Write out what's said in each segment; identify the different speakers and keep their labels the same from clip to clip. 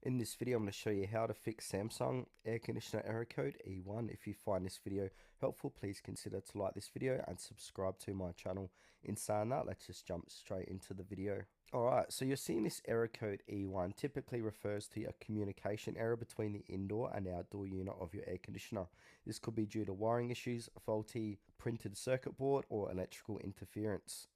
Speaker 1: In this video, I'm going to show you how to fix Samsung air conditioner error code E1. If you find this video helpful, please consider to like this video and subscribe to my channel. In saying that, let's just jump straight into the video. Alright, so you're seeing this error code E1 typically refers to a communication error between the indoor and outdoor unit of your air conditioner. This could be due to wiring issues, faulty printed circuit board, or electrical interference.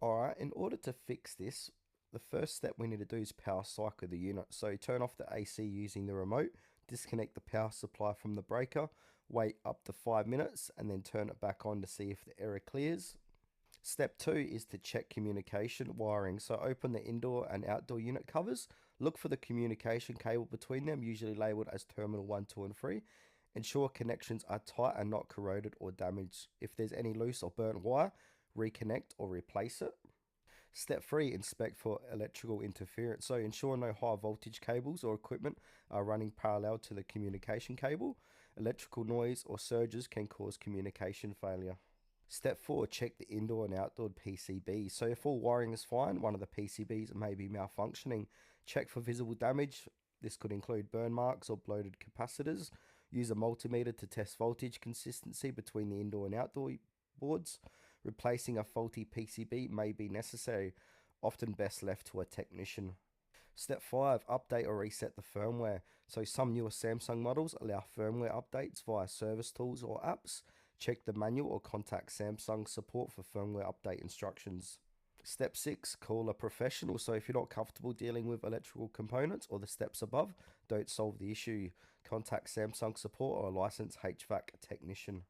Speaker 1: Alright, in order to fix this, the first step we need to do is power cycle the unit. So turn off the AC using the remote, disconnect the power supply from the breaker, wait up to 5 minutes, and then turn it back on to see if the error clears. Step 2 is to check communication wiring. So open the indoor and outdoor unit covers, look for the communication cable between them, usually labeled as terminal 1, 2, and 3. Ensure connections are tight and not corroded or damaged. If there's any loose or burnt wire, reconnect or replace it. Step 3, inspect for electrical interference. So ensure no high voltage cables or equipment are running parallel to the communication cable. Electrical noise or surges can cause communication failure. Step 4, check the indoor and outdoor PCBs. So if all wiring is fine, one of the PCBs may be malfunctioning. Check for visible damage. This could include burn marks or bloated capacitors. Use a multimeter to test voltage consistency between the indoor and outdoor boards. Replacing a faulty PCB may be necessary, often best left to a technician. Step 5, update or reset the firmware. So some newer Samsung models allow firmware updates via service tools or apps. Check the manual or contact Samsung support for firmware update instructions. Step 6, call a professional. So if you're not comfortable dealing with electrical components or the steps above, don't solve the issue. Contact Samsung support or a licensed HVAC technician.